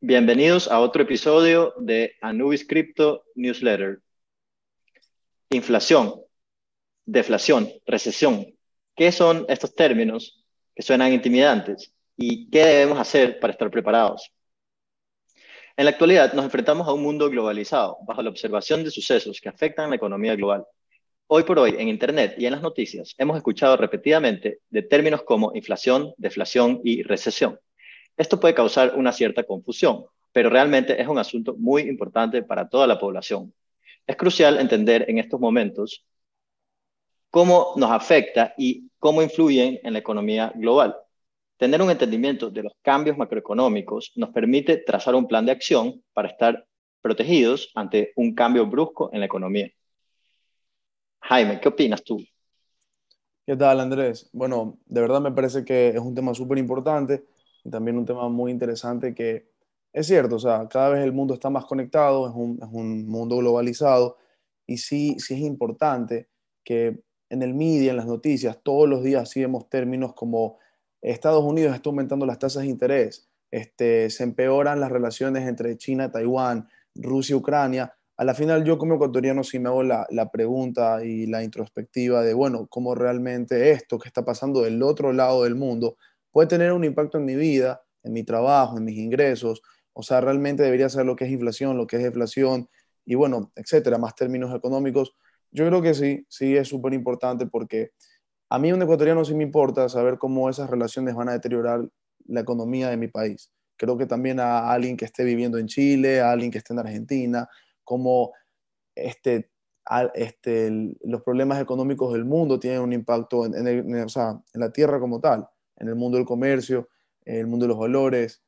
Bienvenidos a otro episodio de Anubis Crypto Newsletter. Inflación, deflación, recesión. ¿Qué son estos términos que suenan intimidantes? ¿Y qué debemos hacer para estar preparados? En la actualidad nos enfrentamos a un mundo globalizado, bajo la observación de sucesos que afectan la economía global. Hoy por hoy, en Internet y en las noticias, hemos escuchado repetidamente de términos como inflación, deflación y recesión. Esto puede causar una cierta confusión, pero realmente es un asunto muy importante para toda la población. Es crucial entender en estos momentos cómo nos afecta y cómo influyen en la economía global. Tener un entendimiento de los cambios macroeconómicos nos permite trazar un plan de acción para estar protegidos ante un cambio brusco en la economía. Jaime, ¿qué opinas tú? ¿Qué tal, Andrés? Bueno, de verdad me parece que es un tema súper importante y también un tema muy interesante que es cierto, o sea, cada vez el mundo está más conectado, es un mundo globalizado y sí es importante que en el media, en las noticias, todos los días sí vemos términos como Estados Unidos está aumentando las tasas de interés, se empeoran las relaciones entre China, Taiwán, Rusia, Ucrania. A la final yo como ecuatoriano sí me hago la pregunta y la introspectiva de, bueno, cómo realmente esto que está pasando del otro lado del mundo puede tener un impacto en mi vida, en mi trabajo, en mis ingresos. O sea, realmente debería saber lo que es inflación, lo que es deflación y bueno, etcétera, más términos económicos. Yo creo que sí es súper importante porque a mí un ecuatoriano sí me importa saber cómo esas relaciones van a deteriorar la economía de mi país. Creo que también a alguien que esté viviendo en Chile, a alguien que esté en Argentina, cómo este, los problemas económicos del mundo tienen un impacto o sea, en la tierra como tal, en el mundo del comercio, en el mundo de los valores.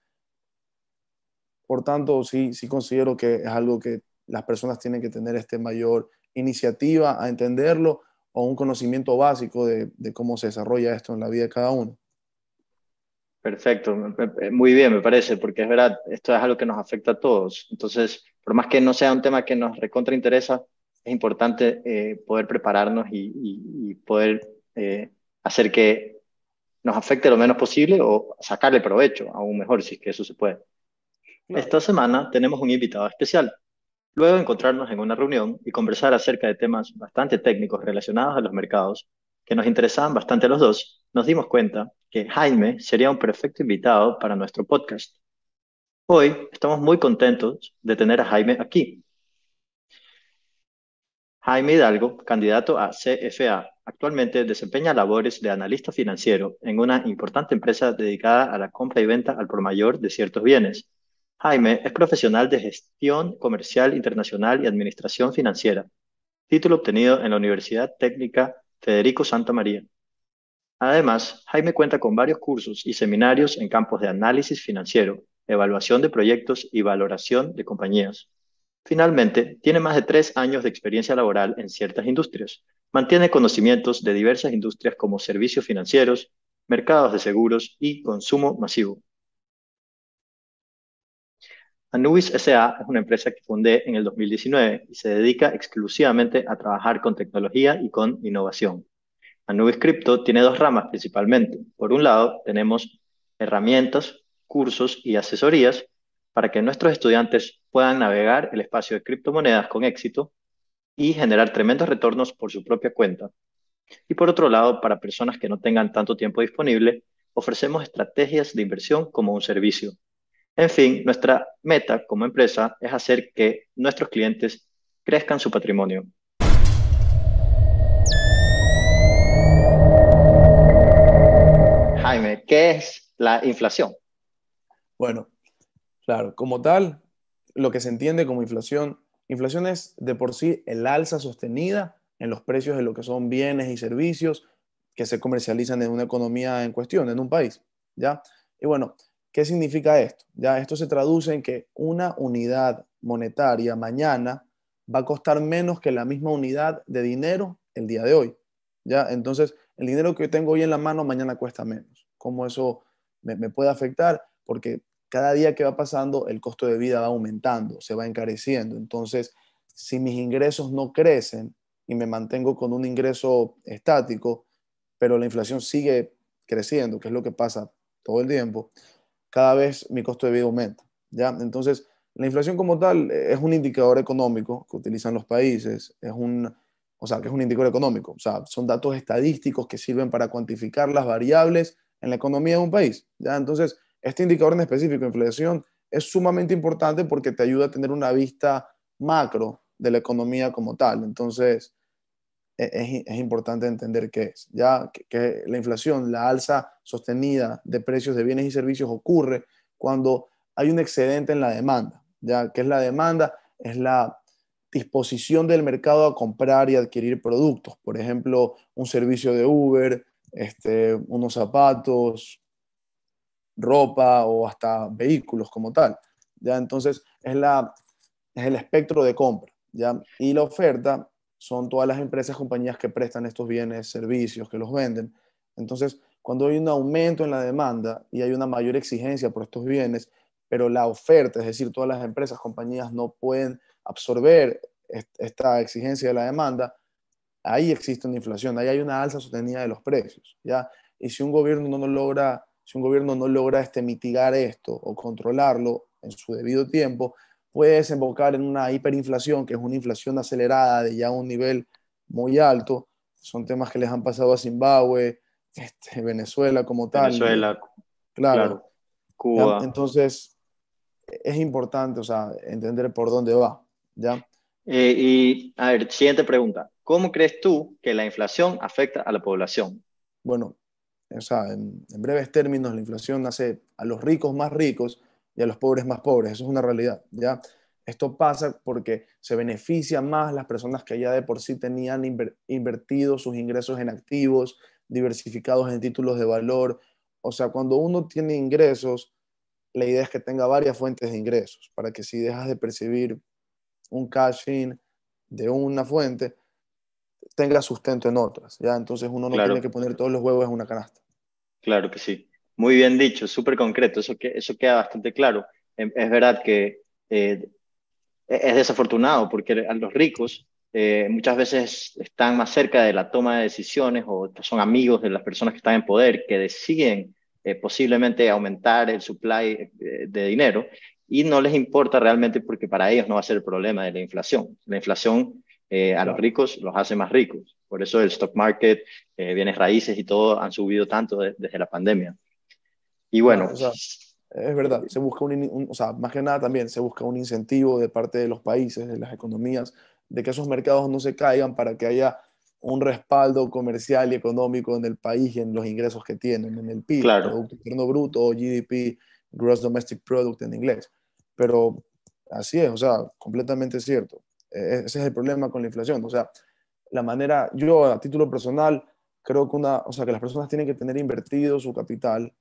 Por tanto, sí considero que es algo que las personas tienen que tener mayor iniciativa a entenderlo o un conocimiento básico de cómo se desarrolla esto en la vida de cada uno. Perfecto, muy bien me parece, porque es verdad, esto es algo que nos afecta a todos. Entonces, por más que no sea un tema que nos recontra interesa, es importante poder prepararnos y poder hacer que nos afecte lo menos posible o sacarle provecho, aún mejor, si es que eso se puede. Claro. Esta semana tenemos un invitado especial. Luego de encontrarnos en una reunión y conversar acerca de temas bastante técnicos relacionados a los mercados, que nos interesaban bastante a los dos, nos dimos cuenta que Jaime sería un perfecto invitado para nuestro podcast. Hoy estamos muy contentos de tener a Jaime aquí. Jaime Hidalgo, candidato a CFA, actualmente desempeña labores de analista financiero en una importante empresa dedicada a la compra y venta al por mayor de ciertos bienes. Jaime es profesional de gestión comercial internacional y administración financiera, título obtenido en la Universidad Técnica Federico Santa María. Además, Jaime cuenta con varios cursos y seminarios en campos de análisis financiero, evaluación de proyectos y valoración de compañías. Finalmente, tiene más de 3 años de experiencia laboral en ciertas industrias. Mantiene conocimientos de diversas industrias como servicios financieros, mercados de seguros y consumo masivo. Anubis S.A. es una empresa que fundé en el 2019 y se dedica exclusivamente a trabajar con tecnología y con innovación. Anubis Crypto tiene dos ramas principalmente. Por un lado, tenemos herramientas, cursos y asesorías para que nuestros estudiantes puedan navegar el espacio de criptomonedas con éxito y generar tremendos retornos por su propia cuenta. Y por otro lado, para personas que no tengan tanto tiempo disponible, ofrecemos estrategias de inversión como un servicio. En fin, nuestra meta como empresa es hacer que nuestros clientes crezcan su patrimonio. Jaime, ¿qué es la inflación? Bueno, claro, como tal, lo que se entiende como inflación es de por sí el alza sostenida en los precios de lo que son bienes y servicios que se comercializan en una economía en cuestión, en un país, ¿ya? Y bueno, ¿qué significa esto? Ya, esto se traduce en que una unidad monetaria mañana va a costar menos que la misma unidad de dinero el día de hoy, ¿ya? Entonces, el dinero que tengo hoy en la mano mañana cuesta menos. ¿Cómo eso me puede afectar? Porque cada día que va pasando, el costo de vida va aumentando, se va encareciendo. Entonces, si mis ingresos no crecen y me mantengo con un ingreso estático, pero la inflación sigue creciendo, que es lo que pasa todo el tiempo, cada vez mi costo de vida aumenta. ¿ya? Entonces, la inflación como tal es un indicador económico que utilizan los países, o sea, que es un indicador económico, o sea, son datos estadísticos que sirven para cuantificar las variables en la economía de un país, ¿ya? Entonces, este indicador en específico, inflación, es sumamente importante porque te ayuda a tener una vista macro de la economía como tal. Entonces, es importante entender qué es, ya que la inflación, la alza sostenida de precios de bienes y servicios ocurre cuando hay un excedente en la demanda, ya que es la demanda, es la disposición del mercado a comprar y adquirir productos, por ejemplo, un servicio de Uber, unos zapatos, ropa o hasta vehículos como tal, ya entonces es el espectro de compra, ¿ya? Y la oferta son todas las empresas, compañías que prestan estos bienes, servicios, que los venden. Entonces, cuando hay un aumento en la demanda y hay una mayor exigencia por estos bienes, pero la oferta, es decir, todas las empresas, compañías no pueden absorber esta exigencia de la demanda, ahí existe una inflación, ahí hay una alza sostenida de los precios, ¿ya? Y si un gobierno no logra mitigar esto o controlarlo en su debido tiempo, puede desembocar en una hiperinflación, que es una inflación acelerada de ya un nivel muy alto. Son temas que les han pasado a Zimbabue, Venezuela como tal, Venezuela, claro. claro, ¿Ya? Cuba. Entonces, es importante, o sea, entender por dónde va, ¿ya? Y, a ver, siguiente pregunta. ¿Cómo crees tú que la inflación afecta a la población? Bueno, o sea, en breves términos, la inflación hace a los ricos más ricos y a los pobres más pobres. Eso es una realidad, ¿ya? Esto pasa porque se benefician más las personas que ya de por sí tenían invertido sus ingresos en activos, diversificados en títulos de valor. O sea, cuando uno tiene ingresos, la idea es que tenga varias fuentes de ingresos, para que si dejas de percibir un cash in de una fuente, tenga sustento en otras, ¿ya? Entonces uno no tiene Claro, que poner todos los huevos en una canasta. claro que sí. Muy bien dicho, súper concreto. Eso queda bastante claro. Es verdad que es desafortunado porque a los ricos muchas veces están más cerca de la toma de decisiones o son amigos de las personas que están en poder que deciden posiblemente aumentar el supply de dinero y no les importa realmente porque para ellos no va a ser el problema de la inflación. La inflación a los Claro. ricos los hace más ricos. Por eso el stock market, bienes raíces y todo han subido tanto desde la pandemia. Y bueno, Claro, o sea, es verdad, se busca o sea, más que nada también se busca un incentivo de parte de los países, de las economías, de que esos mercados no se caigan para que haya un respaldo comercial y económico en el país y en los ingresos que tienen, en el PIB, claro, Producto Interno Bruto o GDP, Gross Domestic Product en inglés. Pero así es, o sea, completamente cierto. Ese es el problema con la inflación, o sea, la manera, yo a título personal, creo que o sea, que las personas tienen que tener invertido su capital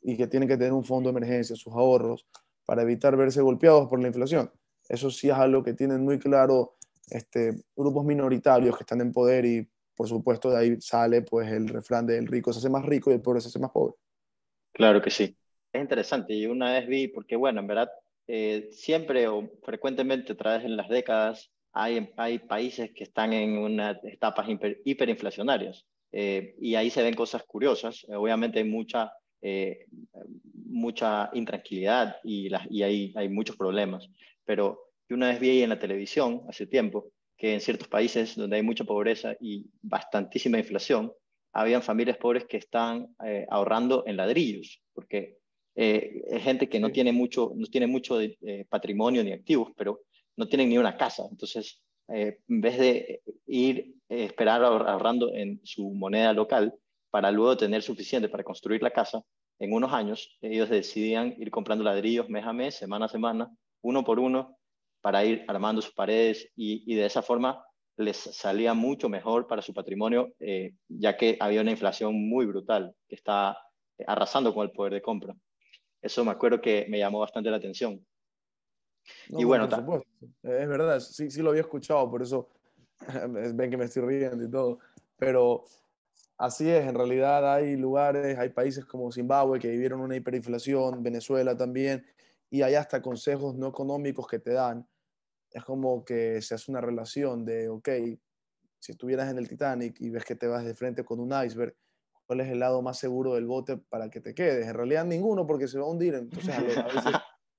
y que tienen que tener un fondo de emergencia, sus ahorros, para evitar verse golpeados por la inflación. Eso sí es algo que tienen muy claro grupos minoritarios que están en poder y por supuesto de ahí sale pues el refrán de el rico se hace más rico y el pobre se hace más pobre. claro que sí. Es interesante. Yo una vez vi, porque bueno, en verdad, siempre o frecuentemente a través de las décadas hay países que están en unas etapas hiperinflacionarias y ahí se ven cosas curiosas. Obviamente hay mucha intranquilidad y hay muchos problemas, pero yo una vez vi en la televisión hace tiempo que en ciertos países donde hay mucha pobreza y bastantísima inflación, habían familias pobres que están ahorrando en ladrillos, porque es gente que Sí, no tiene mucho patrimonio ni activos, pero no tienen ni una casa. Entonces, en vez de esperar ahorrando en su moneda local para luego tener suficiente para construir la casa, en unos años ellos decidían ir comprando ladrillos mes a mes, semana a semana, uno por uno, para ir armando sus paredes y de esa forma les salía mucho mejor para su patrimonio, ya que había una inflación muy brutal que está arrasando con el poder de compra. Eso me acuerdo que me llamó bastante la atención. no, Y no, bueno, por supuesto. Es verdad, sí, sí lo había escuchado, por eso ven que me estoy riendo y todo. Pero así es, en realidad hay lugares, hay países como Zimbabue que vivieron una hiperinflación, Venezuela también, y hay hasta consejos no económicos que te dan. Es como que se hace una relación de, ok, si estuvieras en el Titanic y ves que te vas de frente con un iceberg, ¿cuál es el lado más seguro del bote para que te quedes? En realidad ninguno porque se va a hundir. Entonces a veces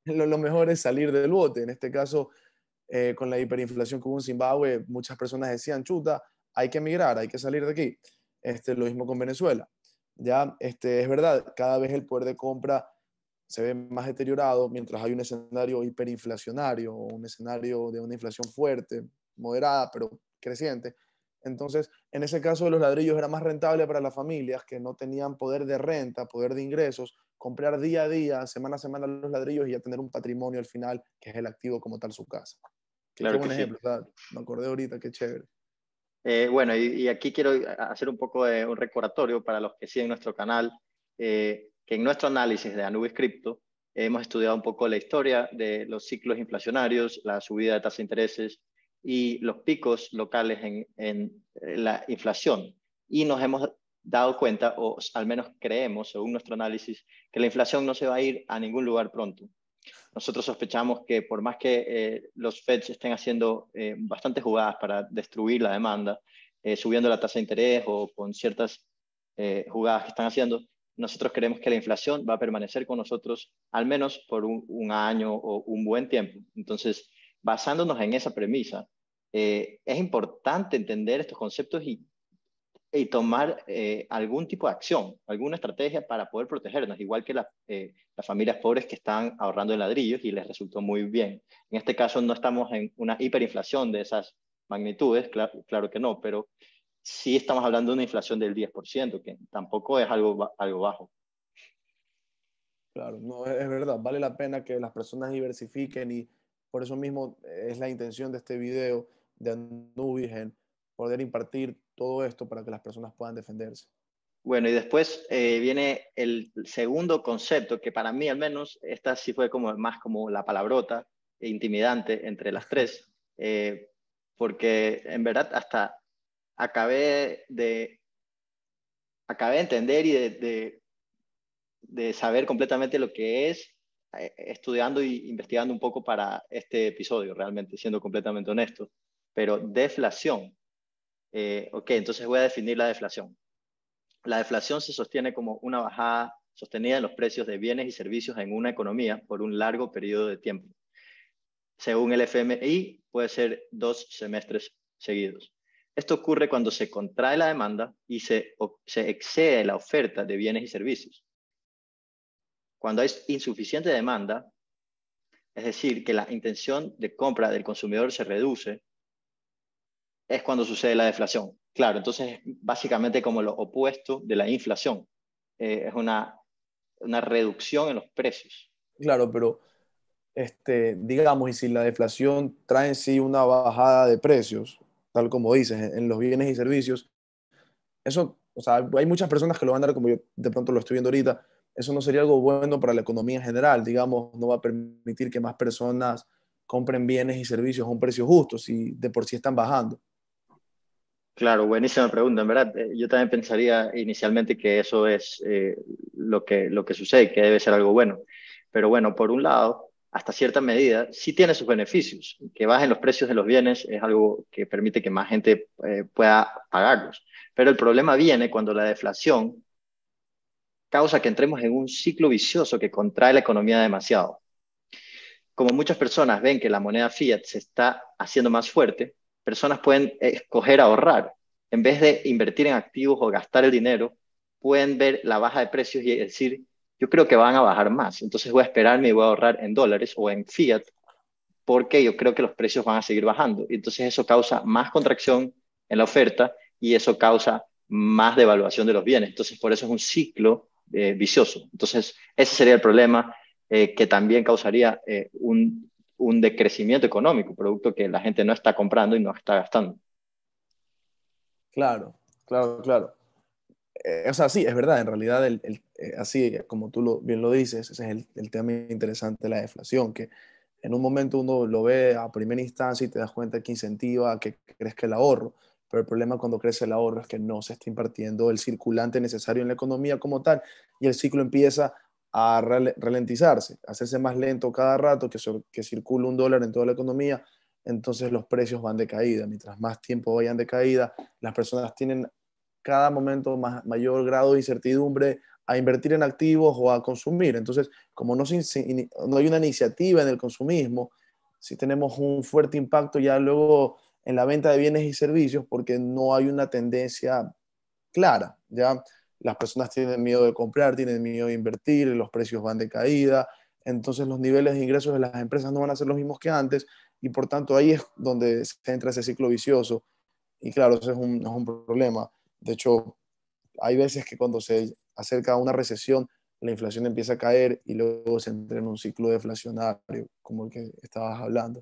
lo mejor es salir del bote. En este caso, con la hiperinflación que hubo en Zimbabue, muchas personas decían, chuta, hay que emigrar, hay que salir de aquí. Lo mismo con Venezuela. Ya, es verdad, cada vez el poder de compra se ve más deteriorado mientras hay un escenario hiperinflacionario o un escenario de una inflación fuerte, moderada, pero creciente. Entonces, en ese caso de los ladrillos era más rentable para las familias que no tenían poder de renta, poder de ingresos, comprar día a día, semana a semana los ladrillos y ya tener un patrimonio al final, que es el activo como tal su casa. Qué Claro que buen sí. ejemplo, ¿verdad? Me acordé ahorita, qué chévere. Bueno, y aquí quiero hacer un poco de un recordatorio para los que siguen nuestro canal, que en nuestro análisis de Anubis Crypto hemos estudiado un poco la historia de los ciclos inflacionarios, la subida de tasa de intereses y los picos locales en la inflación. Y nos hemos dado cuenta, o al menos creemos, según nuestro análisis, que la inflación no se va a ir a ningún lugar pronto. Nosotros sospechamos que por más que los Feds estén haciendo bastantes jugadas para destruir la demanda, subiendo la tasa de interés o con ciertas jugadas que están haciendo, nosotros creemos que la inflación va a permanecer con nosotros al menos por un año o un buen tiempo. Entonces, basándonos en esa premisa, es importante entender estos conceptos y tomar algún tipo de acción, alguna estrategia para poder protegernos, igual que las familias pobres que están ahorrando en ladrillos y les resultó muy bien. En este caso no estamos en una hiperinflación de esas magnitudes, claro que no, pero sí estamos hablando de una inflación del 10%, que tampoco es algo bajo. Claro, no, es verdad, vale la pena que las personas diversifiquen y por eso mismo es la intención de este video de Anubis en poder impartir todo esto para que las personas puedan defenderse. Bueno, y después viene el segundo concepto, que para mí al menos, esta sí fue como más como la palabrota e intimidante entre las tres, porque en verdad hasta acabé de, acabé de entender y de saber completamente lo que es, estudiando e investigando un poco para este episodio, realmente, siendo completamente honesto. Pero deflación, ok, entonces voy a definir la deflación. La deflación se sostiene como una bajada sostenida en los precios de bienes y servicios en una economía por un largo periodo de tiempo. Según el FMI, puede ser 2 semestres seguidos. Esto ocurre cuando se contrae la demanda y se excede la oferta de bienes y servicios. Cuando hay insuficiente demanda, es decir, que la intención de compra del consumidor se reduce, es cuando sucede la deflación. Claro, entonces es básicamente como lo opuesto de la inflación. Es una reducción en los precios. Claro, pero digamos, y si la deflación trae en sí una bajada de precios, tal como dices, en los bienes y servicios, eso, o sea, hay muchas personas que lo van a dar como yo de pronto lo estoy viendo ahorita, eso no sería algo bueno para la economía en general, digamos, no va a permitir que más personas compren bienes y servicios a un precio justo, si de por sí están bajando. Claro, buenísima pregunta, en verdad. Yo también pensaría inicialmente que eso es lo que sucede, que debe ser algo bueno. Pero bueno, por un lado, hasta cierta medida, sí tiene sus beneficios. Que bajen los precios de los bienes es algo que permite que más gente pueda pagarlos. Pero el problema viene cuando la deflación causa que entremos en un ciclo vicioso que contrae la economía demasiado. Como muchas personas ven que la moneda fiat se está haciendo más fuerte, personas pueden escoger ahorrar. En vez de invertir en activos o gastar el dinero, pueden ver la baja de precios y decir, yo creo que van a bajar más, entonces voy a esperarme y voy a ahorrar en dólares o en fiat porque yo creo que los precios van a seguir bajando. Y entonces eso causa más contracción en la oferta y eso causa más devaluación de los bienes. Entonces por eso es un ciclo vicioso. Entonces ese sería el problema que también causaría un decrecimiento económico, producto que la gente no está comprando y no está gastando. Claro, claro, claro. O sea, sí, es verdad, en realidad, así como tú bien lo dices, ese es el tema interesante de la deflación, que en un momento uno lo ve a primera instancia y te das cuenta que incentiva que crezca el ahorro, pero el problema cuando crece el ahorro es que no se está impartiendo el circulante necesario en la economía como tal y el ciclo empieza a ralentizarse, a hacerse más lento cada rato que circula un dólar en toda la economía, entonces los precios van de caída. Mientras más tiempo vayan de caída, las personas tienen cada momento mayor grado de incertidumbre a invertir en activos o a consumir. Entonces, como no hay una iniciativa en el consumismo, sí tenemos un fuerte impacto ya luego en la venta de bienes y servicios porque no hay una tendencia clara. Ya las personas tienen miedo de comprar, tienen miedo de invertir, los precios van de caída, entonces los niveles de ingresos de las empresas no van a ser los mismos que antes y por tanto ahí es donde se entra ese ciclo vicioso y claro, eso es un problema. De hecho, hay veces que cuando se acerca a una recesión, la inflación empieza a caer y luego se entra en un ciclo deflacionario, como el que estabas hablando.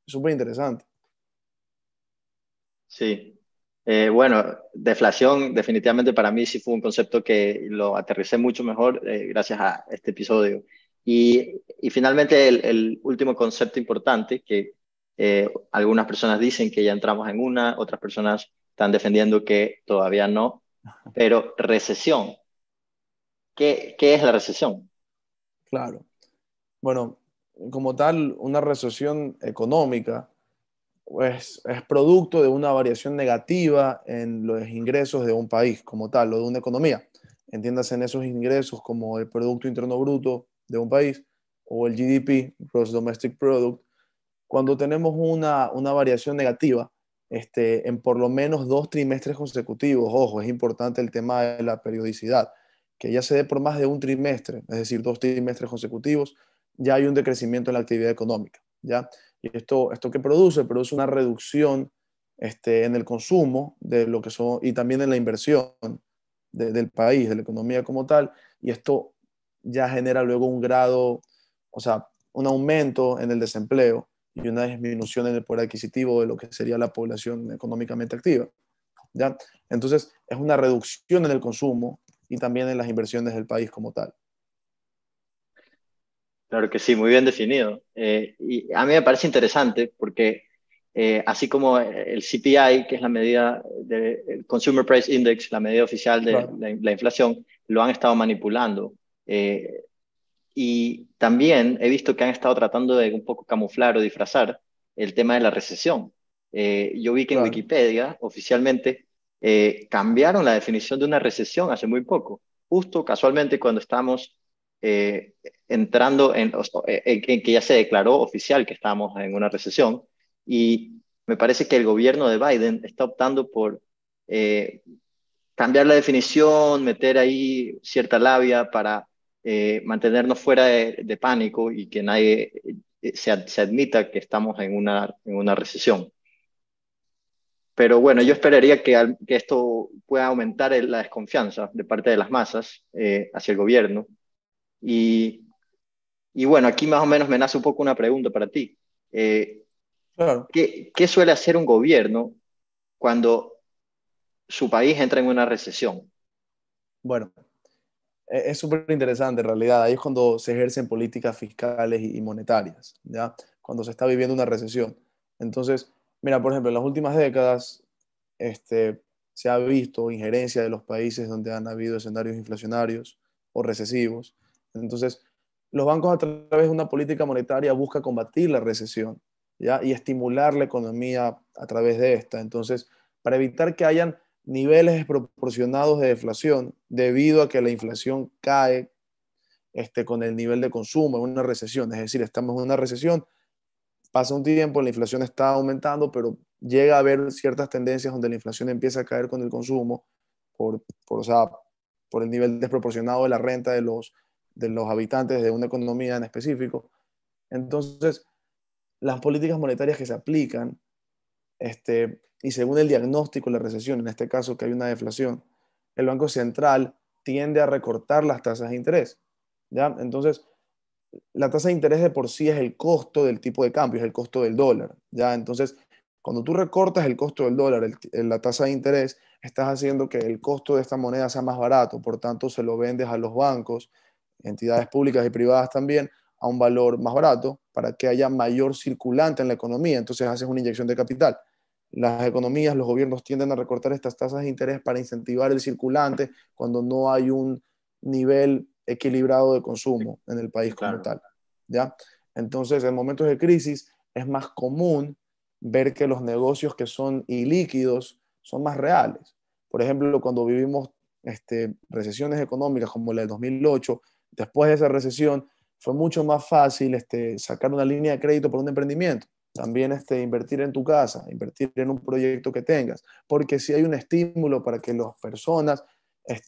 Es súper interesante. Sí. Bueno, deflación definitivamente para mí sí fue un concepto que lo aterricé mucho mejor gracias a este episodio. Y finalmente el último concepto importante que algunas personas dicen que ya entramos en una, otras personas están defendiendo que todavía no, pero recesión. ¿Qué es la recesión? Claro. Bueno, como tal, una recesión económica pues, es producto de una variación negativa en los ingresos de un país como tal, o de una economía. Entiéndase en esos ingresos como el Producto Interno Bruto de un país o el GDP, Gross Domestic Product, cuando tenemos una variación negativa en por lo menos 2 trimestres consecutivos. Ojo, es importante el tema de la periodicidad, que ya se dé por más de un trimestre, es decir, 2 trimestres consecutivos, ya hay un decrecimiento en la actividad económica, ¿ya? Y esto que produce, produce una reducción en el consumo de lo que son, y también en la inversión del país, de la economía como tal, y esto ya genera luego un grado, o sea, un aumento en el desempleo y una disminución en el poder adquisitivo de lo que sería la población económicamente activa, ¿ya? Entonces, es una reducción en el consumo y también en las inversiones del país como tal. Claro que sí, muy bien definido. Y a mí me parece interesante porque así como el CPI, que es la medida del Consumer Price Index, la medida oficial de Claro, la inflación, lo han estado manipulando. Eh, y también he visto que han estado tratando de un poco camuflar o disfrazar el tema de la recesión. Yo vi que en claro, Wikipedia oficialmente cambiaron la definición de una recesión hace muy poco, justo casualmente cuando estamos eh, entrando en que ya se declaró oficial que estamos en una recesión. Y me parece que el gobierno de Biden está optando por eh, cambiar la definición, meter ahí cierta labia para mantenernos fuera de pánico y que nadie se admita que estamos en una recesión. Pero bueno, yo sí, esperaría que esto pueda aumentar la desconfianza de parte de las masas hacia el gobierno. Y, y bueno, aquí más o menos me nace un poco una pregunta para ti. Eh, claro. ¿Qué suele hacer un gobierno cuando su país entra en una recesión? Bueno, es súper interesante en realidad. Ahí es cuando se ejercen políticas fiscales y monetarias, ¿ya? Cuando se está viviendo una recesión. Entonces, mira, por ejemplo, en las últimas décadas se ha visto injerencia de los países donde han habido escenarios inflacionarios o recesivos. Entonces, los bancos a través de una política monetaria buscan combatir la recesión, ¿ya? Y estimular la economía a través de esta. Entonces, para evitar que hayan niveles desproporcionados de deflación debido a que la inflación cae con el nivel de consumo en una recesión. Es decir, estamos en una recesión, pasa un tiempo, la inflación está aumentando, pero llega a haber ciertas tendencias donde la inflación empieza a caer con el consumo o sea, por el nivel desproporcionado de la renta de los habitantes de una economía en específico. Entonces, las políticas monetarias que se aplican y según el diagnóstico de la recesión, en este caso que hay una deflación, el Banco Central tiende a recortar las tasas de interés, ¿ya? Entonces, la tasa de interés de por sí es el costo del tipo de cambio, es el costo del dólar, ¿ya? Entonces, cuando tú recortas el costo del dólar, la tasa de interés, estás haciendo que el costo de esta moneda sea más barato, por tanto, se lo vendes a los bancos, entidades públicas y privadas también, a un valor más barato para que haya mayor circulante en la economía. Entonces, haces una inyección de capital. Las economías, los gobiernos tienden a recortar estas tasas de interés para incentivar el circulante cuando no hay un nivel equilibrado de consumo en el país como Claro. tal, ¿ya? Entonces, en momentos de crisis es más común ver que los negocios que son ilíquidos son más reales. Por ejemplo, cuando vivimos recesiones económicas como la del 2008, después de esa recesión fue mucho más fácil sacar una línea de crédito por un emprendimiento. También invertir en tu casa, invertir en un proyecto que tengas, porque si hay un estímulo para que las personas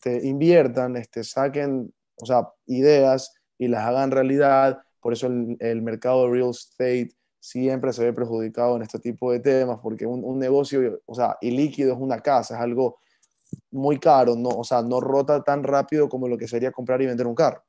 inviertan, saquen, o sea, ideas y las hagan realidad. Por eso el mercado de real estate siempre se ve perjudicado en este tipo de temas, porque un negocio, o sea, ilíquido es una casa, es algo muy caro, no, o sea, no rota tan rápido como lo que sería comprar y vender un carro,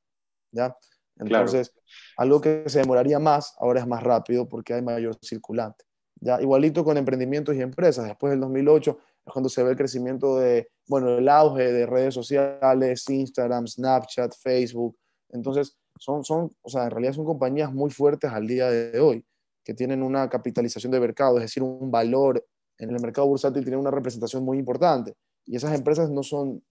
¿ya? Claro, Entonces, algo que se demoraría más, ahora es más rápido porque hay mayor circulante, ¿ya? Igualito con emprendimientos y empresas, después del 2008 es cuando se ve el crecimiento bueno, el auge de redes sociales, Instagram, Snapchat, Facebook. Entonces, o sea, en realidad son compañías muy fuertes al día de hoy, que tienen una capitalización de mercado, es decir, un valor en el mercado bursátil, tienen una representación muy importante. Y esas empresas no son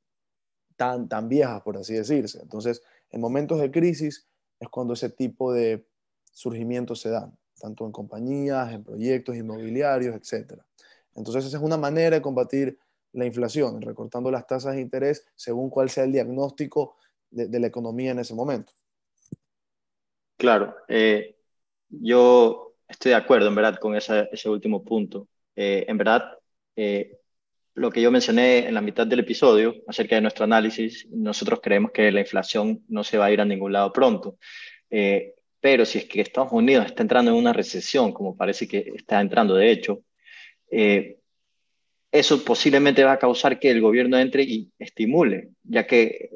tan viejas, por así decirse. Entonces, en momentos de crisis es cuando ese tipo de surgimientos se dan, tanto en compañías, en proyectos inmobiliarios, etcétera. Entonces, esa es una manera de combatir la inflación, recortando las tasas de interés según cuál sea el diagnóstico de la economía en ese momento. claro. Yo estoy de acuerdo, en verdad, con ese último punto. En verdad, eh, lo que yo mencioné en la mitad del episodio acerca de nuestro análisis, nosotros creemos que la inflación no se va a ir a ningún lado pronto. Pero si es que Estados Unidos está entrando en una recesión, como parece que está entrando de hecho, eh, eso posiblemente va a causar que el gobierno entre y estimule, ya que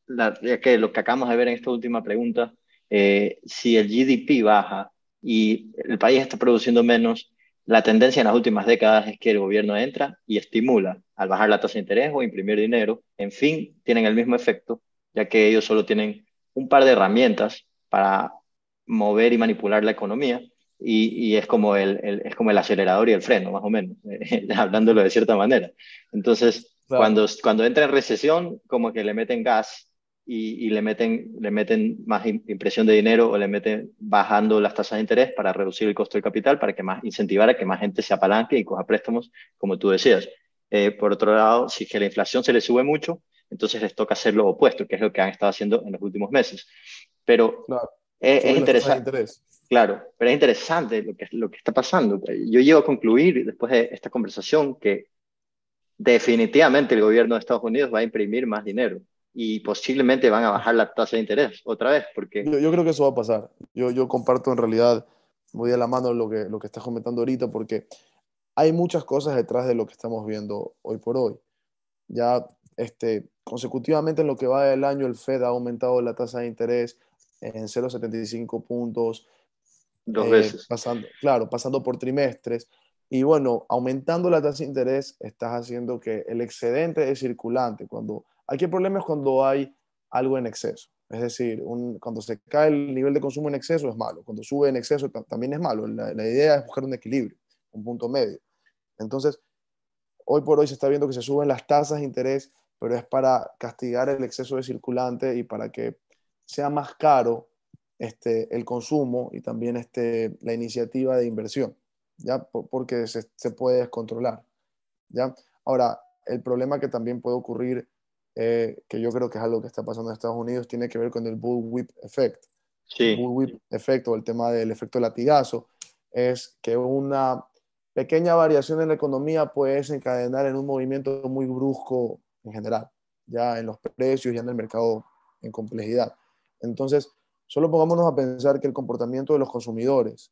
lo que acabamos de ver en esta última pregunta, si el GDP baja y el país está produciendo menos, la tendencia en las últimas décadas es que el gobierno entra y estimula al bajar la tasa de interés o imprimir dinero. En fin, tienen el mismo efecto, ya que ellos solo tienen un par de herramientas para mover y manipular la economía y es como es como el acelerador y el freno, más o menos, hablándolo de cierta manera. Entonces, Claro. cuando entra en recesión, como que le meten gas y le meten más impresión de dinero o le meten bajando las tasas de interés para reducir el costo del capital, para que más incentivar a que más gente se apalanque y coja préstamos, como tú decías. Por otro lado, si es que la inflación se le sube mucho, entonces les toca hacer lo opuesto, que es lo que han estado haciendo en los últimos meses. Pero Claro, es subir las tasas de interesante. interés. Claro, pero es interesante lo que está pasando. Yo llego a concluir después de esta conversación que definitivamente el gobierno de Estados Unidos va a imprimir más dinero y posiblemente van a bajar la tasa de interés otra vez, porque, Yo creo que eso va a pasar. Yo comparto en realidad, voy de la mano lo que estás comentando ahorita, porque hay muchas cosas detrás de lo que estamos viendo hoy por hoy. Ya consecutivamente en lo que va del año, el Fed ha aumentado la tasa de interés en 0,75 puntos, dos veces. pasando por trimestres. Y bueno, aumentando la tasa de interés, estás haciendo que el excedente es circulante. Aquí el problema es cuando hay algo en exceso. Es decir, cuando se cae el nivel de consumo en exceso es malo. Cuando sube en exceso también es malo. La idea es buscar un equilibrio, un punto medio. Entonces, hoy por hoy se está viendo que se suben las tasas de interés, pero es para castigar el exceso de circulante y para que sea más caro el consumo y también la iniciativa de inversión, ¿ya? Porque se puede descontrolar, ¿ya? Ahora, el problema que también puede ocurrir, que yo creo que es algo que está pasando en Estados Unidos, tiene que ver con el bullwhip effect. El Sí, bullwhip effect o el tema del efecto latigazo es que una pequeña variación en la economía puede desencadenar en un movimiento muy brusco en general, ya en los precios, ya en el mercado en complejidad. Entonces, solo pongámonos a pensar que el comportamiento de los consumidores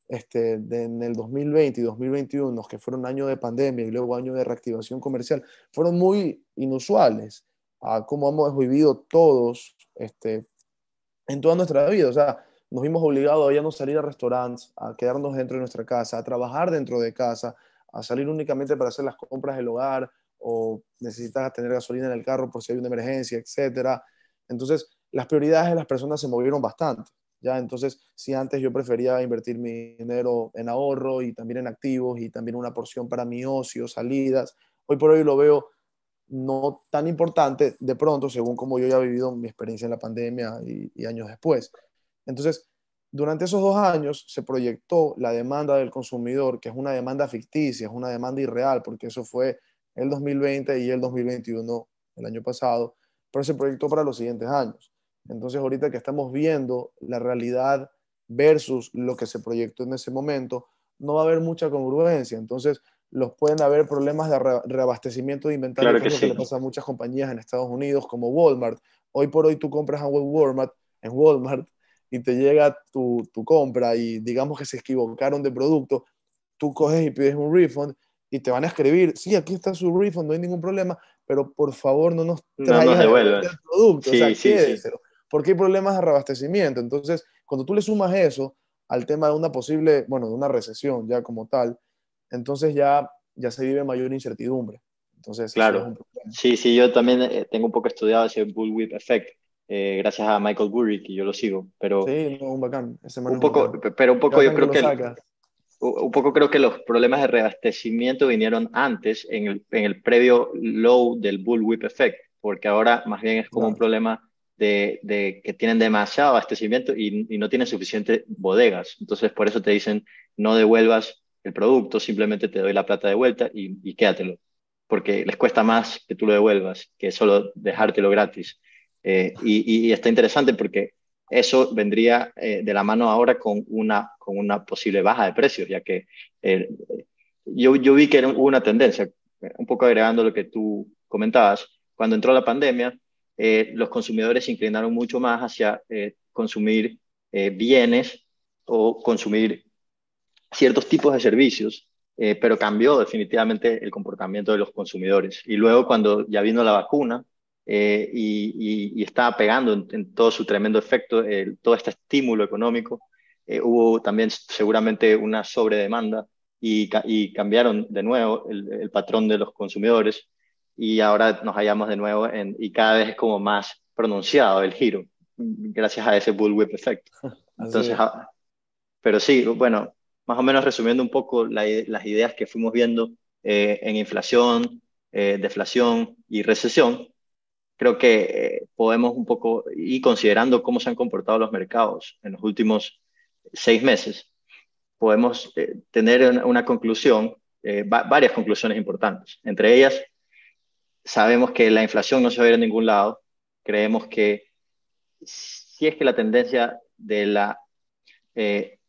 en el 2020 y 2021, que fueron años de pandemia y luego años de reactivación comercial, fueron muy inusuales a cómo hemos vivido todos en toda nuestra vida. O sea, nos vimos obligados a ya no salir a restaurantes, a quedarnos dentro de nuestra casa, a trabajar dentro de casa, a salir únicamente para hacer las compras del hogar o necesitas tener gasolina en el carro por si hay una emergencia, etcétera. Entonces, las prioridades de las personas se movieron bastante. ¿Ya? Entonces, si antes yo prefería invertir mi dinero en ahorro y también en activos y también una porción para mi ocio, salidas, hoy por hoy lo veo no tan importante de pronto, según como yo ya he vivido mi experiencia en la pandemia y años después. Entonces, durante esos 2 años se proyectó la demanda del consumidor, que es una demanda ficticia, es una demanda irreal, porque eso fue el 2020 y el 2021 el año pasado, pero se proyectó para los siguientes años. Entonces, ahorita que estamos viendo la realidad versus lo que se proyectó en ese momento, no va a haber mucha congruencia. Entonces, los pueden haber problemas de reabastecimiento de inventario, Claro que es que lo que le sí. pasa a muchas compañías en Estados Unidos, como Walmart. Hoy por hoy tú compras en Walmart y te llega tu compra y digamos que se equivocaron de producto, tú coges y pides un refund y te van a escribir, sí, aquí está su refund, no hay ningún problema, pero por favor no nos No nos traiga de vuelta devuelvas. el producto, o Sí, sea, sí, sí. quédeselo, porque hay problemas de reabastecimiento. Entonces, cuando tú le sumas eso al tema de una posible, bueno, de una recesión ya como tal, entonces ya se vive mayor incertidumbre. Entonces, eso es Claro. un problema. Sí, sí, yo también tengo un poco estudiado ese bullwhip effect, gracias a Michael Burry, que yo lo sigo, Sí, no, un bacán, ese man un es un poco, bacán. pero un Qué poco yo bacán que creo lo que sacas. un poco creo que los problemas de reabastecimiento vinieron antes, en el previo low del bullwhip effect, porque ahora más bien es como un Claro, problema de que tienen demasiado abastecimiento y no tienen suficientes bodegas. Entonces, por eso te dicen, no devuelvas el producto, simplemente te doy la plata de vuelta y quédatelo, porque les cuesta más que tú lo devuelvas que solo dejártelo gratis. Y está interesante porque eso vendría de la mano ahora con una posible baja de precios, ya que eh, yo vi que hubo una tendencia, un poco agregando lo que tú comentabas, cuando entró la pandemia, los consumidores se inclinaron mucho más hacia consumir bienes o consumir ciertos tipos de servicios, pero cambió definitivamente el comportamiento de los consumidores. Y luego cuando ya vino la vacuna y estaba pegando en todo su tremendo efecto, todo este estímulo económico, hubo también seguramente una sobredemanda y cambiaron de nuevo el patrón de los consumidores y ahora nos hallamos de nuevo y cada vez es como más pronunciado el giro, gracias a ese bullwhip effect. así Entonces, es. pero sí, bueno, más o menos resumiendo un poco las ideas que fuimos viendo en inflación, deflación y recesión, creo que podemos un poco, y considerando cómo se han comportado los mercados en los últimos 6 meses, podemos tener una conclusión, varias conclusiones importantes. Entre ellas, sabemos que la inflación no se va a ir a ningún lado. Creemos que si es que la tendencia de la eh,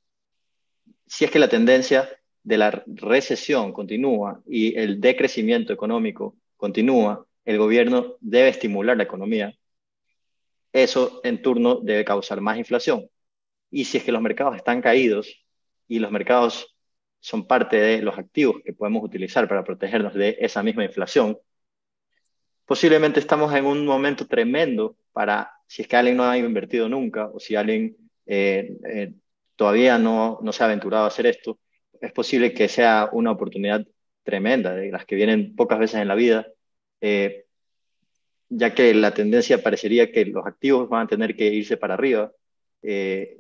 si es que la tendencia de la recesión continúa y el decrecimiento económico continúa, el gobierno debe estimular la economía. Eso en turno debe causar más inflación. Y si es que los mercados están caídos y los mercados son parte de los activos que podemos utilizar para protegernos de esa misma inflación, posiblemente estamos en un momento tremendo para, si es que alguien no ha invertido nunca o si alguien todavía no se ha aventurado a hacer esto, es posible que sea una oportunidad tremenda, de las que vienen pocas veces en la vida, eh, ya que la tendencia parecería que los activos van a tener que irse para arriba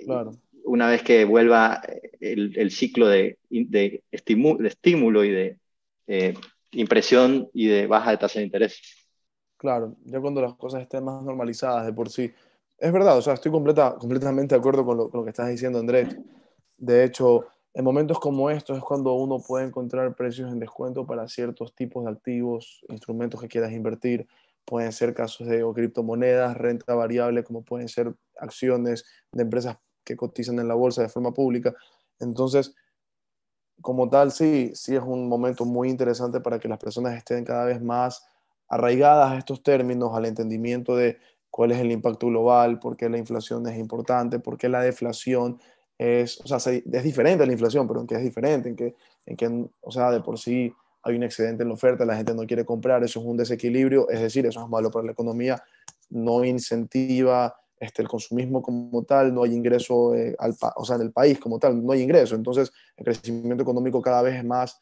Claro. una vez que vuelva el ciclo de estímulo y de eh, impresión y de baja de tasa de interés. Claro, ya cuando las cosas estén más normalizadas de por sí. Es verdad, o sea, estoy completamente de acuerdo con lo que estás diciendo, Andrés. De hecho, en momentos como estos es cuando uno puede encontrar precios en descuento para ciertos tipos de activos, instrumentos que quieras invertir. Pueden ser casos de o criptomonedas, renta variable, como pueden ser acciones de empresas que cotizan en la bolsa de forma pública. Entonces, como tal, sí, sí es un momento muy interesante para que las personas estén cada vez más arraigadas a estos términos, al entendimiento de cuál es el impacto global, por qué la inflación es importante, por qué la deflación es, o sea, es diferente a la inflación, pero en qué es diferente, o sea, de por sí hay un excedente en la oferta, la gente no quiere comprar, eso es un desequilibrio, es decir, eso es malo para la economía, no incentiva el consumismo como tal, no hay ingreso, o sea, en el país como tal, no hay ingreso. Entonces, el crecimiento económico cada vez es más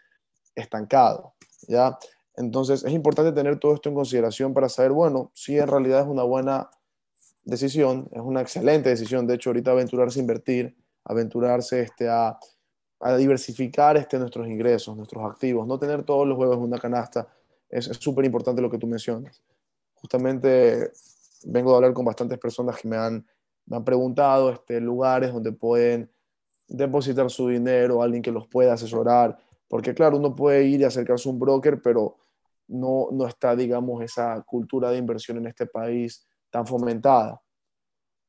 estancado, ¿ya? Entonces, es importante tener todo esto en consideración para saber, bueno, si en realidad es una buena decisión, es una excelente decisión, de hecho, ahorita aventurarse a invertir, aventurarse a diversificar nuestros ingresos, nuestros activos, no tener todos los huevos en una canasta, es súper importante lo que tú mencionas. Justamente vengo de hablar con bastantes personas que me han preguntado lugares donde pueden depositar su dinero, alguien que los pueda asesorar, porque claro, uno puede ir y acercarse a un broker, pero no está, digamos, esa cultura de inversión en este país tan fomentada.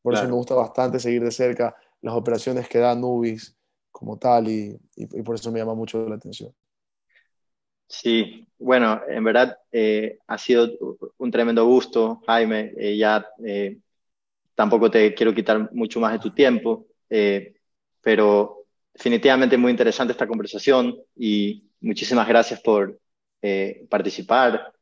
Por eso me Claro. gusta bastante seguir de cerca las operaciones que da Nubis como tal y por eso me llama mucho la atención. Sí, bueno, en verdad ha sido un tremendo gusto, Jaime. Ya tampoco te quiero quitar mucho más de tu tiempo, pero definitivamente muy interesante esta conversación y muchísimas gracias por participar.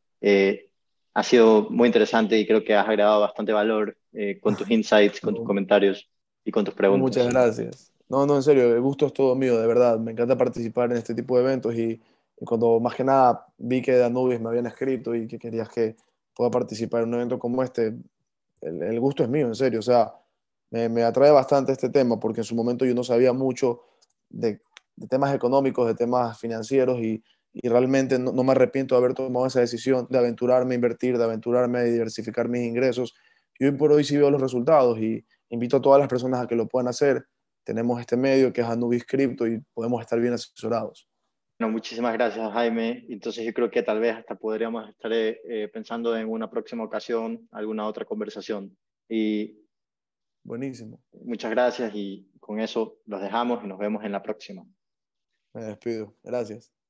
Ha sido muy interesante y creo que has agregado bastante valor con tus insights, con tus No, comentarios y con tus muchas preguntas. gracias. No, no, en serio, el gusto es todo mío, de verdad. Me encanta participar en este tipo de eventos y cuando más que nada vi que de Anubis me habían escrito y que querías que pueda participar en un evento como este, el gusto es mío, en serio. O sea, me atrae bastante este tema porque en su momento yo no sabía mucho de, de temas económicos, de temas financieros y realmente no me arrepiento de haber tomado esa decisión de aventurarme a invertir, de aventurarme a diversificar mis ingresos. Y hoy por hoy sí veo los resultados y invito a todas las personas a que lo puedan hacer. Tenemos este medio que es Anubis Crypto y podemos estar bien asesorados. No, muchísimas gracias, Jaime. Entonces yo creo que tal vez hasta podríamos estar pensando en una próxima ocasión, alguna otra conversación. Y Buenísimo. muchas gracias y con eso los dejamos y nos vemos en la próxima. Me despido. Gracias.